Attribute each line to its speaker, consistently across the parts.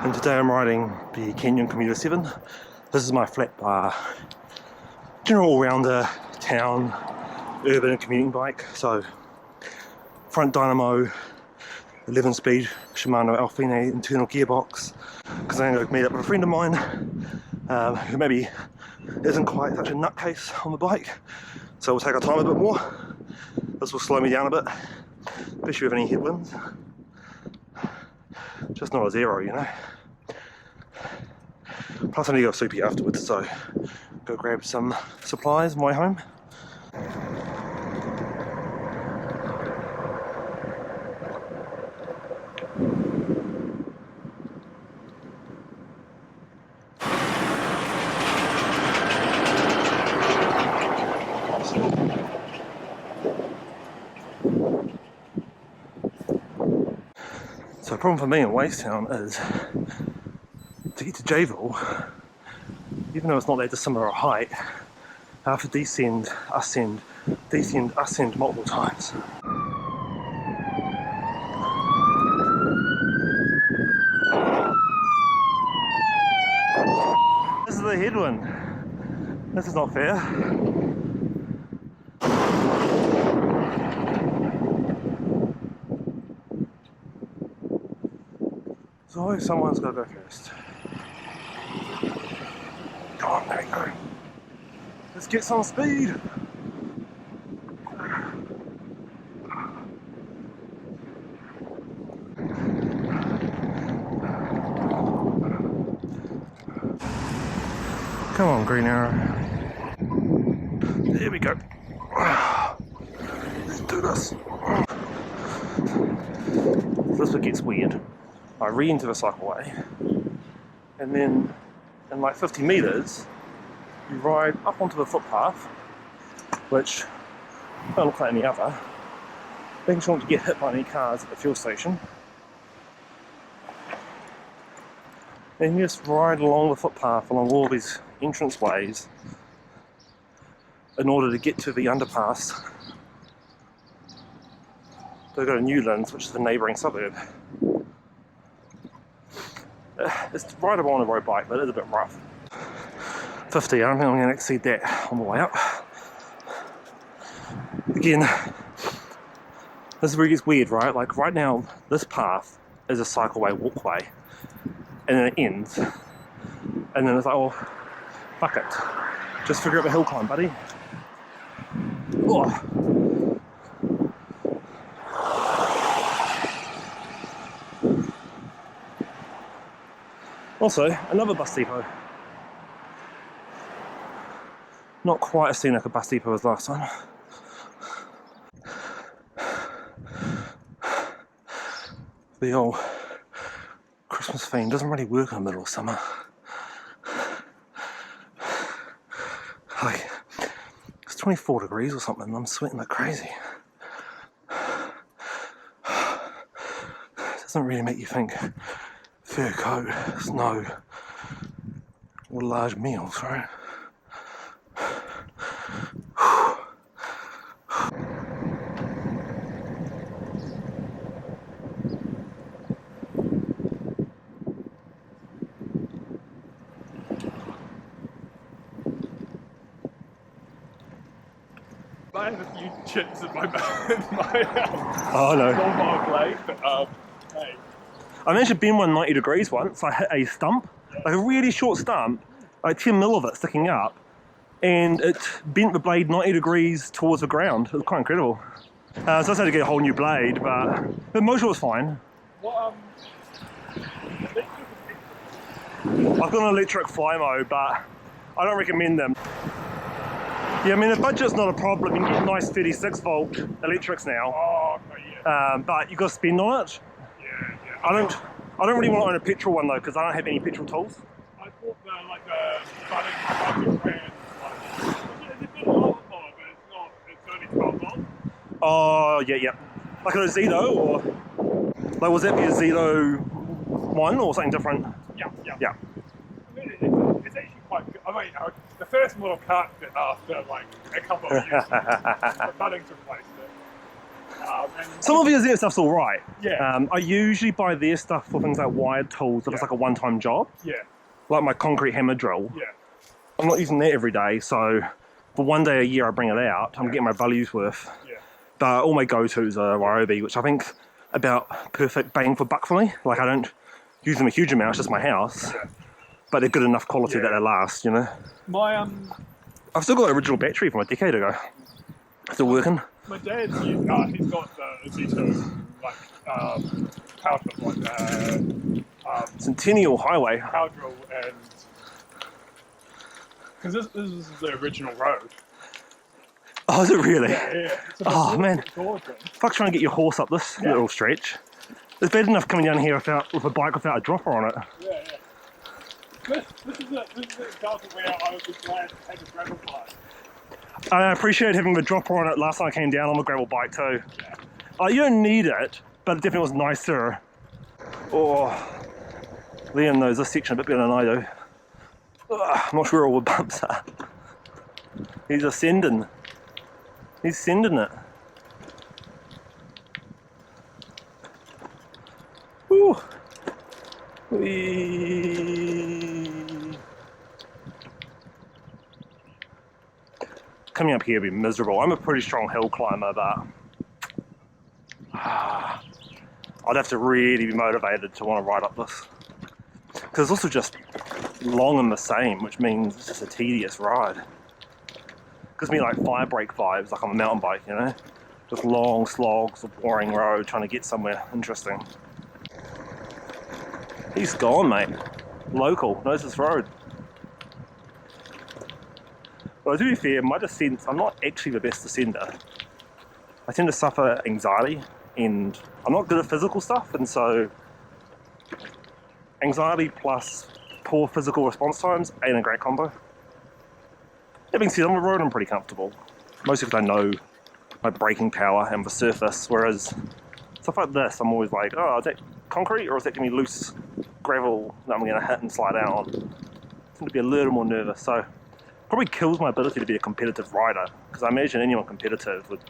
Speaker 1: and today I'm riding the Canyon Commuter 7. This is my flat bar, general all-rounder, town, urban and commuting bike. So front dynamo, 11-speed Shimano Alfine internal gearbox, because I'm going to meet up with a friend of mine who maybe isn't quite such a nutcase on the bike, so we'll take our time a bit more. This will slow me down a bit, especially with any headwinds. Just not a zero, you know. Plus I need to go soupy afterwards, so go grab some supplies on my way home. So the problem for me in Wadestown is to get to Jayville, even though it's not that dissimilar a height, I have to descend, ascend multiple times. This is the headwind. This is not fair. So someone's got to go first. Come on, there we go. Let's get some speed. Come on, green arrow. There we go. Let's do this. This one gets weird. I re-enter the cycleway, and then in like 50 metres, you ride up onto the footpath, which don't look like any other, making sure not to get hit by any cars at the fuel station. And you just ride along the footpath, along all these entrance ways, in order to get to the underpass. So go to Newlands, which is the neighbouring suburb. It's rideable on a road bike, but it is a bit rough. 50, I don't think I'm going to exceed that on the way up. Again, this is where it gets weird, right? Like right now, this path is a cycleway walkway, and then it ends. And then it's like, oh, fuck it. Just figure out the hill climb, buddy. Oh. Also, another bus depot. Not quite as scenic a bus depot as last time. The old Christmas theme doesn't really work in the middle of summer. Like, it's 24 degrees or something and I'm sweating like crazy. It doesn't really make you think fur coat, snow, or large meals, right?
Speaker 2: I have a few chips in my
Speaker 1: Oh no.
Speaker 2: normal blade, but hey.
Speaker 1: I managed to bend one 90 degrees once. I hit a stump, like a really short stump, like 10 mil of it sticking up, and it bent the blade 90 degrees towards the ground. It was quite incredible. So I just had to get a whole new blade, but the motor was fine.
Speaker 2: What
Speaker 1: I've got an electric Flymo, but I don't recommend them. Yeah, I mean the budget's not a problem. You can get nice 36 volt electrics now.
Speaker 2: Oh, okay, yeah.
Speaker 1: But you got to spend on it.
Speaker 2: Yeah.
Speaker 1: I don't really want to own a petrol one though, because I don't have any petrol tools.
Speaker 2: I bought budding brand. It's a bit lower power, but it's only 12 volts.
Speaker 1: Oh, yeah. Like a Zito, or like was that the Zito one or something different?
Speaker 2: Yeah.
Speaker 1: Yeah.
Speaker 2: I mean, it's actually quite good. I mean, the first model can't fit after like a couple of years. The buddings replaced it. And
Speaker 1: Some of your stuff's all right.
Speaker 2: Yeah.
Speaker 1: I usually buy their stuff for things like wired tools if it's like a one-time job,
Speaker 2: yeah,
Speaker 1: like my concrete hammer drill.
Speaker 2: yeah,
Speaker 1: I'm not using that every day, so for one day a year I bring it out, I'm getting my value's worth.
Speaker 2: yeah.
Speaker 1: But all my go-tos are Ryobi, which I think about perfect bang for buck for me. Like I don't use them a huge amount, it's just my house.
Speaker 2: Yeah.
Speaker 1: But they're good enough quality that they last, you know.
Speaker 2: My
Speaker 1: I've still got an original battery from a decade ago. Still working.
Speaker 2: my dad's he's got the Z2 like power drill, like
Speaker 1: Centennial Highway.
Speaker 2: power drill, and because this is the original road.
Speaker 1: Oh, is it really?
Speaker 2: Yeah.
Speaker 1: Oh, man.
Speaker 2: Gorgeous.
Speaker 1: Fuck trying to get your horse up this little stretch. It's bad enough coming down here with a bike without a dropper on it.
Speaker 2: Yeah. This is an example where I would be glad to have a gravel bike.
Speaker 1: I appreciate having the dropper on it last time I came down on the gravel bike too.
Speaker 2: Yeah.
Speaker 1: You don't need it, but it definitely was nicer. Oh, Liam knows this section a bit better than I do. I'm not sure where all the bumps are. He's ascending. He's sending it. Woo. Whee. Coming up here would be miserable. I'm a pretty strong hill climber, but I'd have to really be motivated to want to ride up this. Because it's also just long and the same, which means it's just a tedious ride. Gives me like fire break vibes, like on a mountain bike, you know? Just long slogs of boring road trying to get somewhere interesting. He's gone, mate. Local, knows this road. Well, to be fair, my descent, I'm not actually the best descender. I tend to suffer anxiety, and I'm not good at physical stuff, and so anxiety plus poor physical response times ain't a great combo. That being said, on the road I'm pretty comfortable. Mostly because I know my braking power and the surface, whereas stuff like this, I'm always like, oh, is that concrete or is that going to be loose gravel that I'm going to hit and slide out on? I tend to be a little more nervous, so probably kills my ability to be a competitive rider, because I imagine anyone competitive would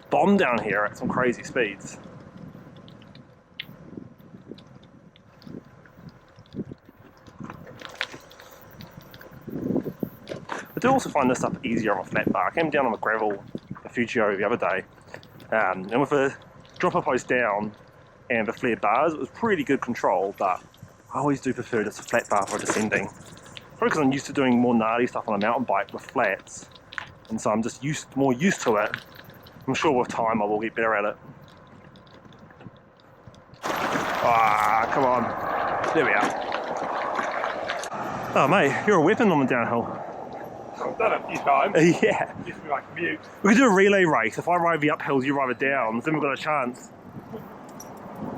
Speaker 1: bomb down here at some crazy speeds. I do also find this stuff easier on a flat bar. I came down on the gravel a Fugio the other day, and with the dropper post down and the flared bars, it was pretty good control, but I always do prefer just a flat bar for descending. Probably because I'm used to doing more gnarly stuff on a mountain bike with flats, and so I'm just more used to it. I'm sure with time I will get better at it. Ah, come on. There we are. Oh mate, you're a weapon on the downhill.
Speaker 2: I've done it a few times.
Speaker 1: Yeah.
Speaker 2: Used to be like Commute.
Speaker 1: We could do a relay race. If I ride the uphills, you ride the downs, then we've got a chance.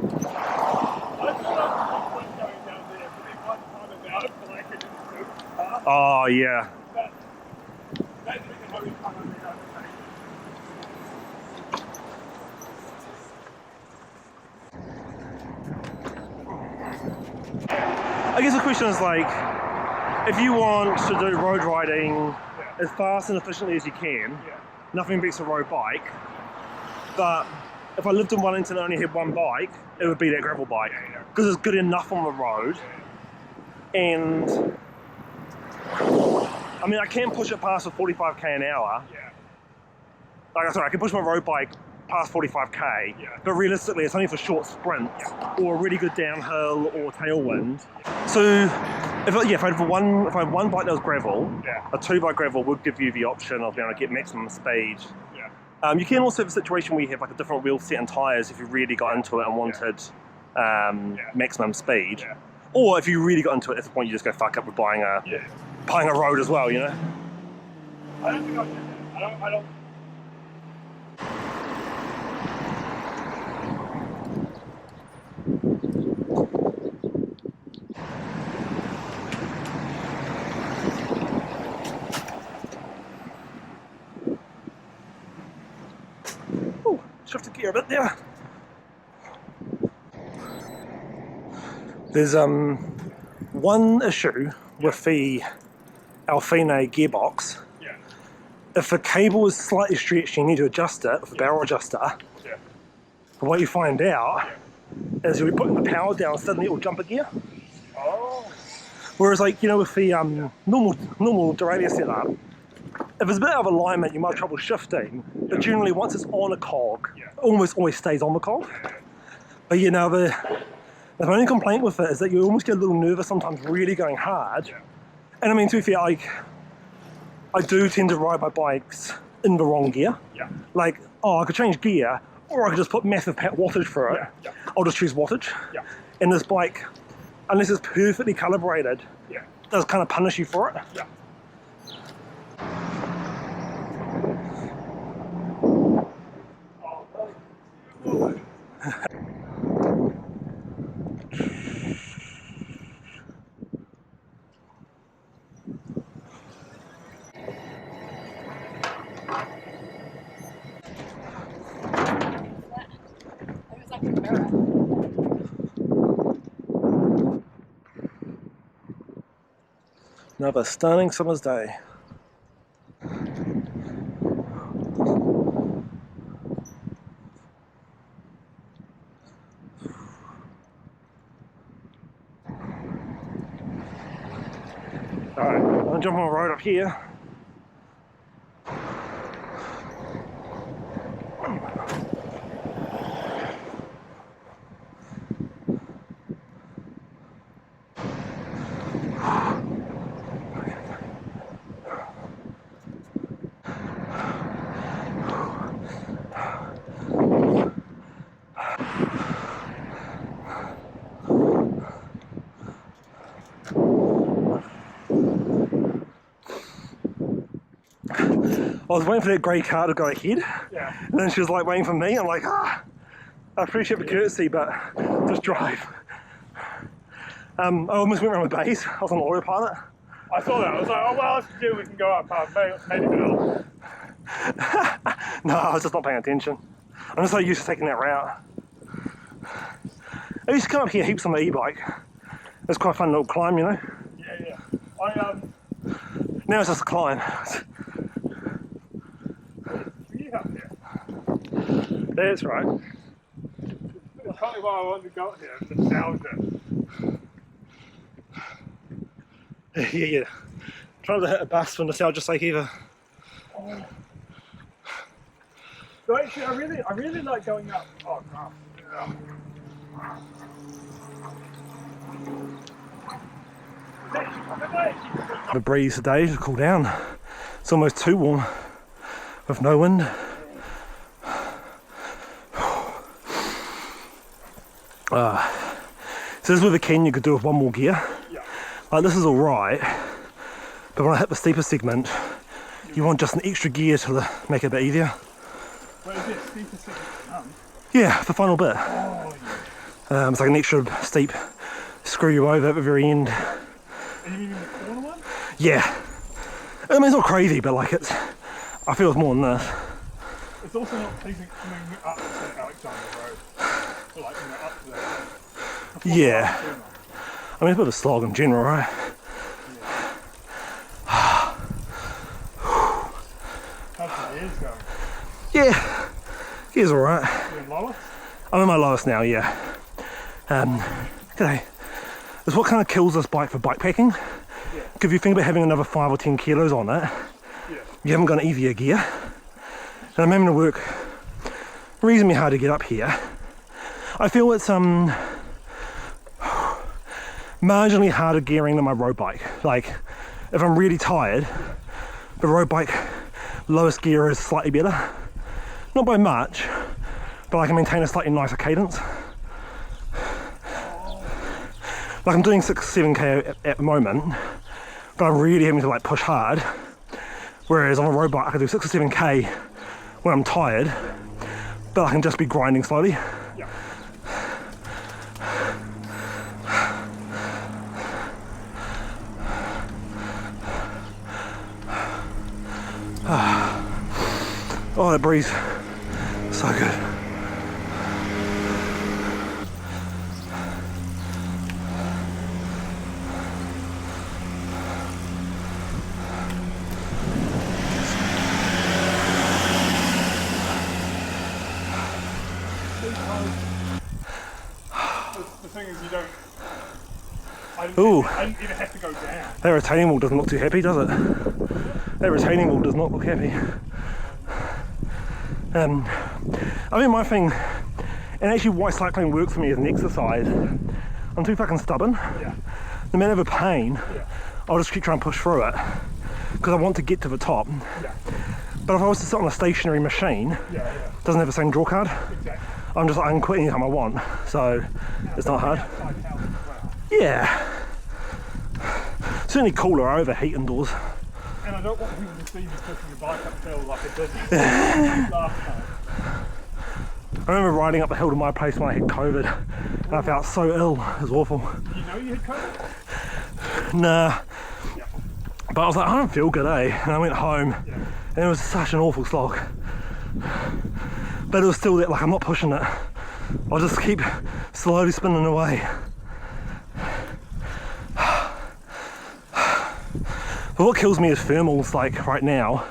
Speaker 2: I thought I was going down there, but then one time about it, but I couldn't do it fast.
Speaker 1: Oh yeah.
Speaker 2: But maybe we can always come over there.
Speaker 1: I guess the question is like, if you want to do road riding as fast and efficiently as you can, nothing beats a road bike. But if I lived in Wellington and only had one bike, it would be that gravel bike, because it's good enough on the road. And I mean, I can push it past with 45k an hour. Like, sorry, I can push my road bike past 45k, but realistically it's only for short sprints or a really good downhill or tailwind. So if I had one bike that was gravel, a 2x gravel would give you the option of being able to get maximum speed. You can also have a situation where you have like a different wheel set and tyres if you really got into it and wanted maximum speed. Or if you really got into it, at the point you just go fuck up with buying a road as well, you know?
Speaker 2: I don't think I did that. I don't.
Speaker 1: Shift the gear a bit there. There's one issue with the Alfine gearbox. If the cable is slightly stretched, you need to adjust it with a barrel adjuster. But what you find out is you'll be putting the power down, suddenly it will jump a gear.
Speaker 2: Oh.
Speaker 1: Whereas, like, you know, with the normal derailleur setup, if there's a bit of alignment, you might have trouble shifting, but generally once it's on a cog, it almost always stays on the cog. But you know, the my only complaint with it is that you almost get a little nervous sometimes really going hard. And I mean, to be fair, I do tend to ride my bikes in the wrong gear. Like, oh, I could change gear, or I could just put massive wattage for it. I'll just choose wattage. And this bike, unless it's perfectly calibrated, does kind of punish you for it. Another stunning summer's day. Alright, I'm gonna jump on the road up here. I was waiting for that grey car to go ahead, and then she was like waiting for me. I'm like, I appreciate the courtesy, but just drive. I almost went around my base. I was on autopilot.
Speaker 2: I saw that. I was like, oh, well, let's do. We can go up past Mayville.
Speaker 1: No, I was just not paying attention. I'm just so used to taking that route. I used to come up here heaps on the e-bike. It's quite a fun little climb, you know. Now it's just a climb. That's right.
Speaker 2: That's probably why I wanted to go here, nostalgia.
Speaker 1: Yeah. Trying to hit a bus for nostalgia's sake either.
Speaker 2: So actually, I really like going up. Oh, no.
Speaker 1: The breeze today to cool down. It's almost too warm with no wind. So this is with a Ken you could do with one more gear. Like, this is alright, but when I hit the steeper segment, you want just an extra gear to make it a bit easier.
Speaker 2: Wait, is it steeper segment?
Speaker 1: Yeah, the final bit. It's like an extra steep screw you over at the very end.
Speaker 2: And you mean the corner one?
Speaker 1: Yeah. I mean, it's not crazy, but like I feel it's more than this.
Speaker 2: It's also not pleasing coming up to Alexander Road. Or like, up to there.
Speaker 1: Yeah. I mean, it's a bit of a slog in general, right?
Speaker 2: How's the gears going?
Speaker 1: Yeah. Gears alright.
Speaker 2: You're in lowest?
Speaker 1: I'm in my lowest now, yeah. G'day. It's what kind of kills this bike for bikepacking. Because if you think about having another 5 or 10 kilos on it, you haven't got an easier gear. And I'm having to work reasonably hard to get up here. I feel it's marginally harder gearing than my road bike. Like, if I'm really tired, the road bike lowest gear is slightly better. Not by much, but I can maintain a slightly nicer cadence. Like, I'm doing 6-7k at the moment, but I'm really having to like push hard. Whereas on a road bike I can do 6 or 7k when I'm tired, but I can just be grinding slowly. Oh, that breeze, so good. Ooh.
Speaker 2: I didn't even have to go down.
Speaker 1: That retaining wall doesn't look too happy, does it? That retaining wall does not look happy. I think my thing, and actually why cycling works for me as an exercise, I'm too fucking stubborn.
Speaker 2: Yeah.
Speaker 1: No matter the pain,
Speaker 2: Yeah.
Speaker 1: I'll just keep trying to push through it because I want to get to the top.
Speaker 2: Yeah.
Speaker 1: But if I was to sit on a stationary machine,
Speaker 2: Yeah.
Speaker 1: it doesn't have the same draw card.
Speaker 2: Exactly.
Speaker 1: I'm just like, I can quit anytime I want, so it's not hard.
Speaker 2: Outside house as well.
Speaker 1: Yeah. Certainly cooler, I overheat indoors.
Speaker 2: And I don't want people to see me pushing the bike uphill like it did last time.
Speaker 1: I remember riding up the hill to my place when I had COVID and I felt so ill, it was awful.
Speaker 2: You know you had COVID?
Speaker 1: Nah.
Speaker 2: Yeah.
Speaker 1: But I was like, I don't feel good, eh? And I went home
Speaker 2: Yeah.
Speaker 1: and it was such an awful slog. But it was still there, like I'm not pushing it. I'll just keep slowly spinning away. But what kills me is thermals, like right now.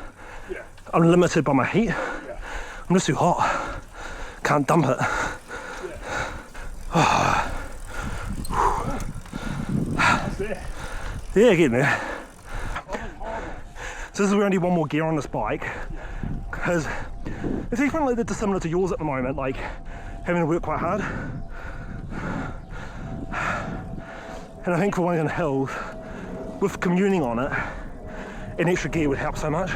Speaker 2: Yeah.
Speaker 1: I'm limited by my heat.
Speaker 2: Yeah.
Speaker 1: I'm just too hot. Can't dump it.
Speaker 2: Yeah. That's it.
Speaker 1: Yeah, getting there. So this is where I need one more gear on this bike. Because it's definitely dissimilar to yours at the moment, like having to work quite hard. And I think for one in hills, with commuting on it, an extra gear would help so much.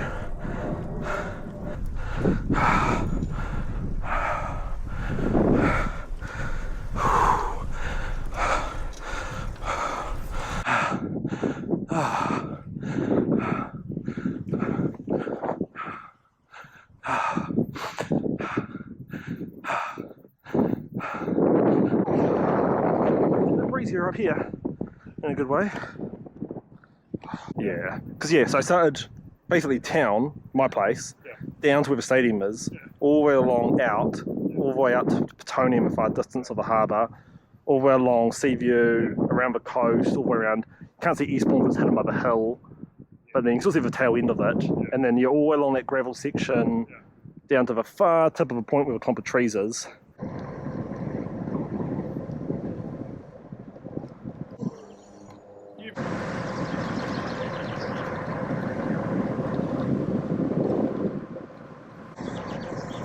Speaker 1: Breezier up here in a good way. Yeah, because so I started basically town, my place, down to where the stadium is, all the way along out, all the way up to Petonium, a far distance of the harbour, all the way along Seaview, around the coast, all the way around. You can't see Eastbourne because it's hidden by the hill, but then you can still see the tail end of it, and then you're all the way along that gravel section, down to the far tip of the point where the clump of trees is.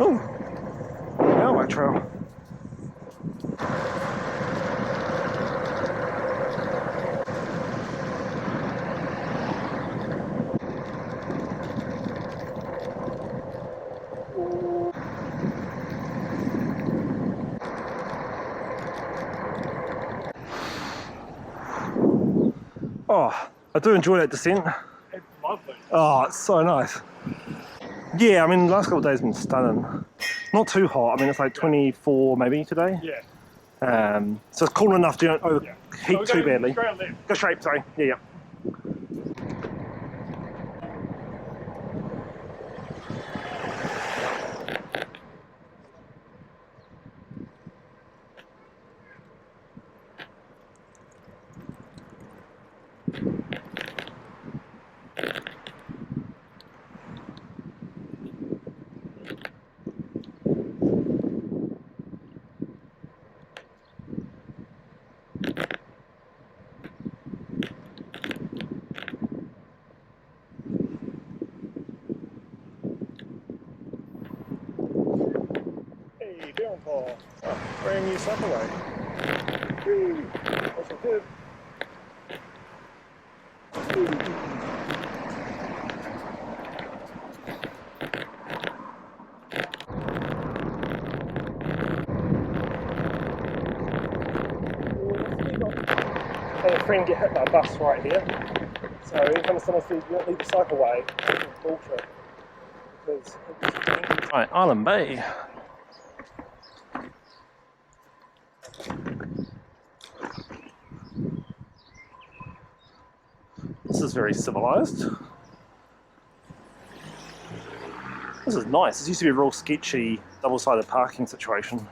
Speaker 1: Oh, railway trail. Oh, I do enjoy that descent.
Speaker 2: It's lovely.
Speaker 1: Oh, it's so nice. Yeah, I mean, the last couple of days have been stunning. Not too hot. I mean, it's like 24 maybe today.
Speaker 2: Yeah.
Speaker 1: So it's cool enough to don't overheat too badly.
Speaker 2: Straight on left.
Speaker 1: Go straight, sorry. Yeah. Hey, Berhampore. Oh, brand new cycleway. Woo, that's all good. Had a friend get hit by a bus right here. So every time someone says you don't leave the cycleway, it's bullshit. Because it's right, Lyall Bay. This is very civilized. This is nice. This used to be a real sketchy double-sided parking situation.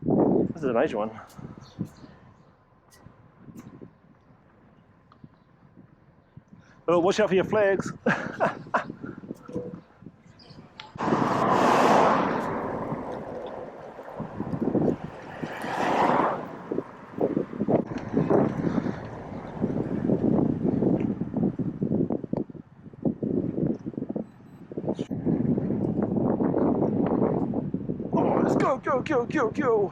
Speaker 1: This is a major one. Oh, watch out for your flags. go, go, go, go.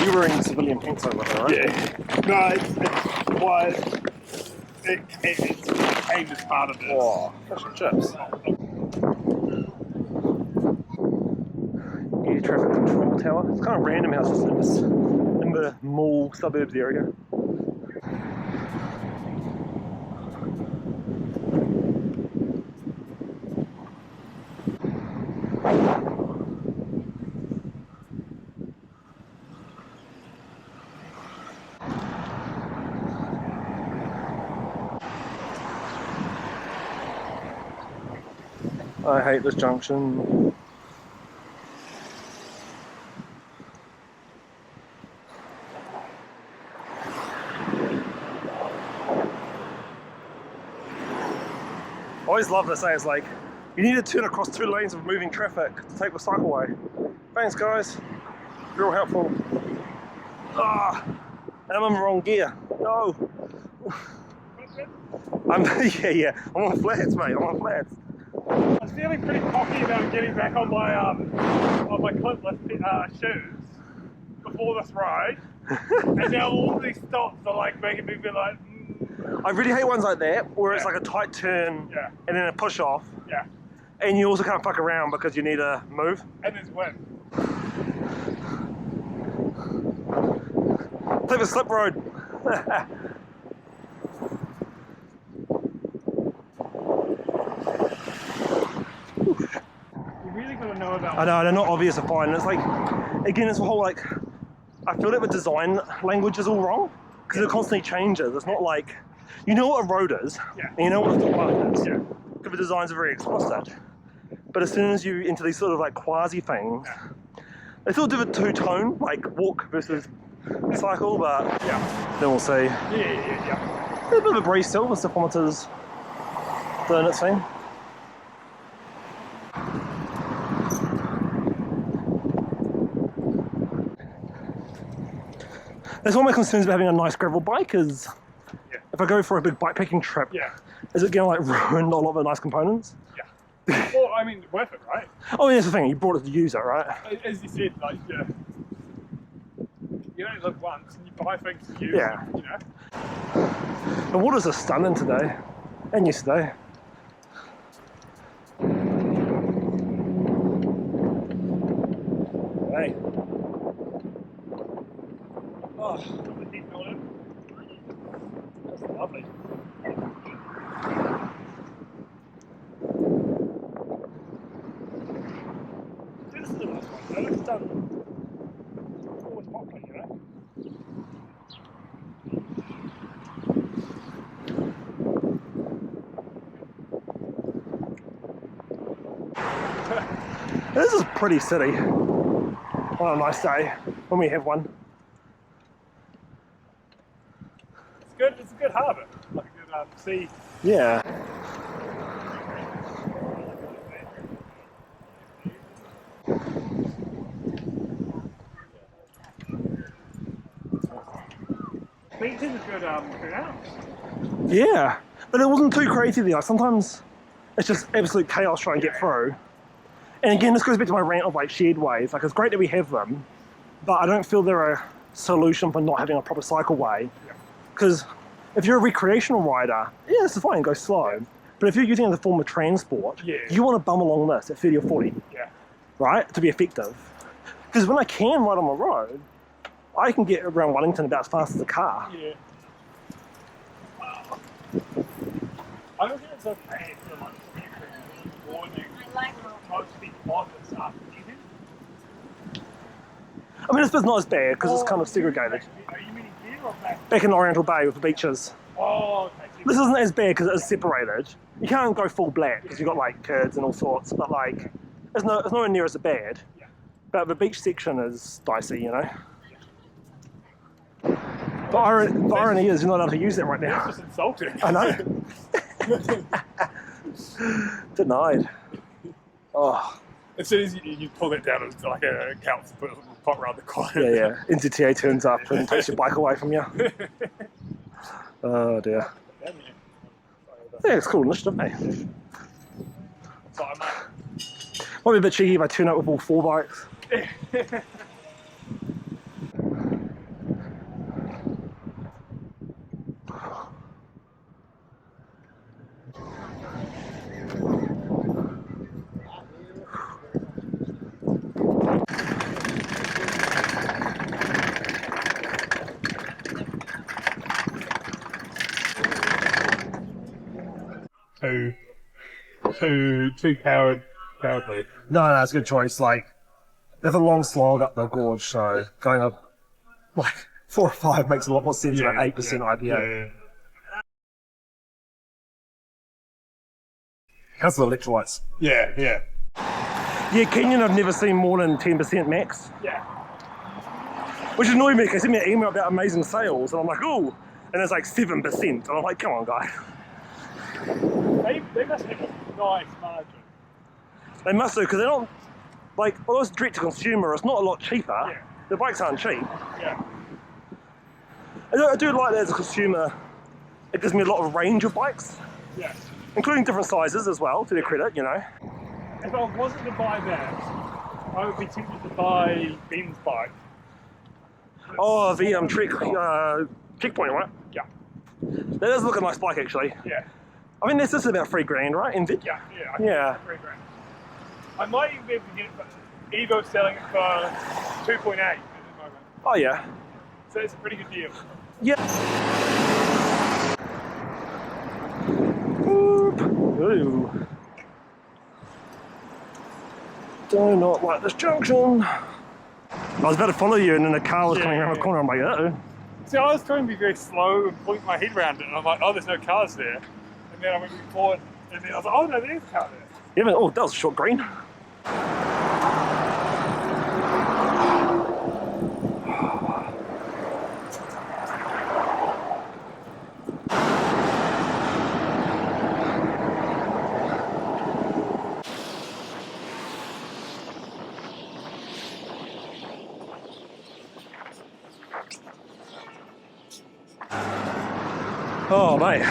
Speaker 1: You were in civilian pants over there, right?
Speaker 2: Yeah. No, it's wide. It's aimed as part of this.
Speaker 1: Oh, fish and chips. Air traffic control tower. It's kind of random how it's just in the mall suburbs area. I hate this junction. I always love this, it's like, you need to turn across 2 lanes of moving traffic to take the cycleway. Thanks guys, real helpful. Ah, and I'm in the wrong gear, no. Yeah, I'm on flats mate, I'm on flats.
Speaker 2: I was feeling pretty cocky about getting back on my clipless shoes before this ride, and now all these stops are like making me be like.
Speaker 1: I really hate ones like that, where it's like a tight turn and then a push off.
Speaker 2: Yeah.
Speaker 1: And you also can't fuck around because you need to move.
Speaker 2: And there's wind.
Speaker 1: Take the slip road.
Speaker 2: You really got to know about.
Speaker 1: I know, they're not obvious to find. It's like, again, it's the whole like, I feel like the design language is all wrong because it constantly changes. It's not like, you know what a road is, and you know what a footpath is, because the designs are very explicit. But as soon as you into these sort of like quasi things, they still do a two-tone, like walk versus cycle, but then we'll see.
Speaker 2: Yeah.
Speaker 1: There's a bit of a breeze still, the speedometer's doing its thing. That's one of my concerns about having a nice gravel bike is if I go for a big bikepacking trip, is it going to like ruin a lot of the nice components?
Speaker 2: Yeah. Well, I mean, worth it, right?
Speaker 1: Oh, yeah, that's the thing. You brought it to use it, right?
Speaker 2: As you said, like, you only live once, and you buy things to use.
Speaker 1: Yeah.
Speaker 2: You know.
Speaker 1: The waters are stunning today, and yesterday. Hey.
Speaker 2: Oh, the heat going in. That's lovely. This is a nice one, though. It's done. It's always popular, you know.
Speaker 1: This is a pretty city on a nice day when we have one.
Speaker 2: It's a good harbour, like a good sea.
Speaker 1: Yeah.
Speaker 2: Wellington's a good house.
Speaker 1: Yeah, but it wasn't too crazy though. Sometimes it's just absolute chaos trying to get through. And again, this goes back to my rant of like shared ways. Like, it's great that we have them, but I don't feel they're a solution for not having a proper cycleway. Because if you're a recreational rider, yeah, it's fine, go slow. But if you're using it as a form of transport, you want to bum along this at 30 or 40, right, to be effective. Because when I can ride on the road, I can get around Wellington about as fast as a car.
Speaker 2: Yeah. I don't think it's okay for like morning. Most people on this afternoon.
Speaker 1: I mean, it's not as bad because it's kind of segregated.
Speaker 2: Are you meaning here or back?
Speaker 1: Back in Oriental Bay with the beaches.
Speaker 2: Oh, okay.
Speaker 1: This isn't as bad because it is separated. You can't go full black because you've got like kids and all sorts, but like, it's nowhere near as bad. But the beach section is dicey, you know. The irony is you're not allowed to use that right now.
Speaker 2: It's just insulting.
Speaker 1: I know. Denied. Oh.
Speaker 2: As soon as you pull it down, it's like a couch to put a little pot around the corner.
Speaker 1: Yeah. NZTA turns up and takes your bike away from you. Oh dear.
Speaker 2: Yeah,
Speaker 1: Yeah, it's cool initiative, eh?
Speaker 2: so I might.
Speaker 1: Might be a bit cheeky if I turn up with all 4 bikes.
Speaker 2: Too cowardly.
Speaker 1: No, it's a good choice. Like, there's a long slog up the gorge, so going up like 4 or 5 makes a lot more sense than 8% IPA.
Speaker 2: Yeah.
Speaker 1: How's the electrolytes?
Speaker 2: Yeah.
Speaker 1: Yeah, Kenyan I've never seen more than 10% max.
Speaker 2: Yeah.
Speaker 1: Which annoyed me because they sent me an email about amazing sales and I'm like, ooh, and it's like 7%. And I'm like, come on, guy.
Speaker 2: They must have a nice margin.
Speaker 1: They must do, because they're not, like, although it's direct to consumer, it's not a lot cheaper.
Speaker 2: Yeah.
Speaker 1: The bikes aren't cheap.
Speaker 2: Yeah.
Speaker 1: I do like that as a consumer, it gives me a lot of range of bikes,
Speaker 2: Yeah.
Speaker 1: including different sizes as well, to their credit, you know.
Speaker 2: If I wasn't to buy that, I would be tempted to buy Ben's bike.
Speaker 1: Oh, the Trek checkpoint, right?
Speaker 2: Yeah.
Speaker 1: That does look a nice bike, actually.
Speaker 2: Yeah.
Speaker 1: I mean, this is about $3,000, right? In Vic?
Speaker 2: Yeah. I
Speaker 1: Yeah.
Speaker 2: think it's $3,000. I might even be able to get it, but Evo's selling it for 2.8 at the moment.
Speaker 1: Oh, yeah.
Speaker 2: So it's a pretty good deal.
Speaker 1: Yeah. Oop. Ooh. Do not like this junction. I was about to follow you and then a car was coming around the corner. I'm like, uh-oh.
Speaker 2: See, I was trying to be very slow and point my head around it, and I'm like, oh, there's no cars there. And then I went forward, and then I was like, oh, no, there is a car there.
Speaker 1: Yeah, oh, that was a short green. Oh, mate.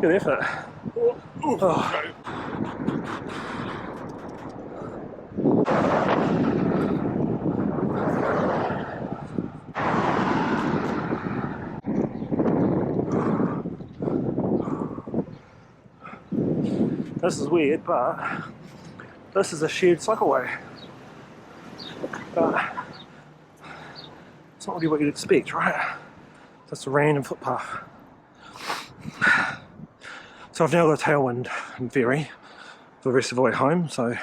Speaker 1: Good effort. Oh. This is weird, but this is a shared cycleway. But it's not really what you'd expect, right? Just a random footpath. So I've now got a tailwind, in theory, for the rest of the way home, so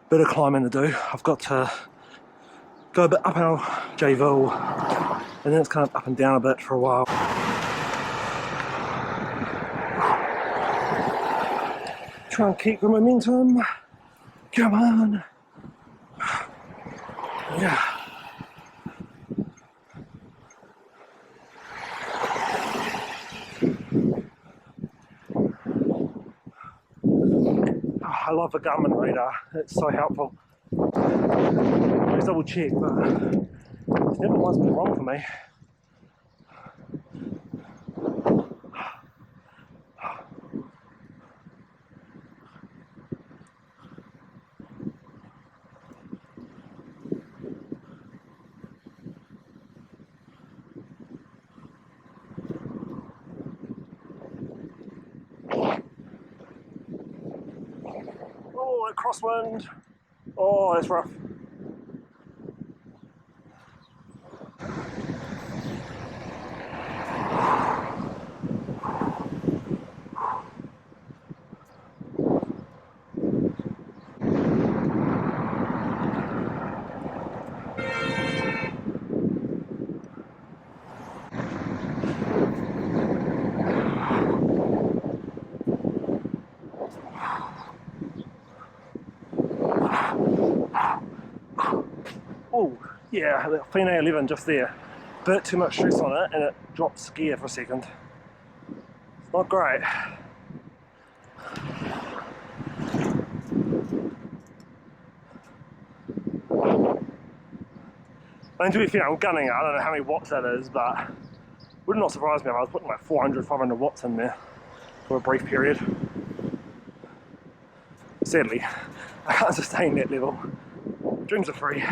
Speaker 1: bit of climbing to do. I've got to go a bit up our J-Ville, and then it's kind of up and down a bit for a while. Try and keep the momentum. Come on. Yeah. I love the Garmin radar, it's so helpful. I always double check, but it's never once been wrong for me. Oh, that crosswind. Oh, that's rough. Oh, yeah, that Fine 11 just there. Bit too much stress on it and it drops gear for a second. It's not great. And to be fair, I'm gunning it. I don't know how many watts that is, but would not surprise me if I was putting like 400, 500 watts in there for a brief period. Sadly, I can't sustain that level. Dreams are free.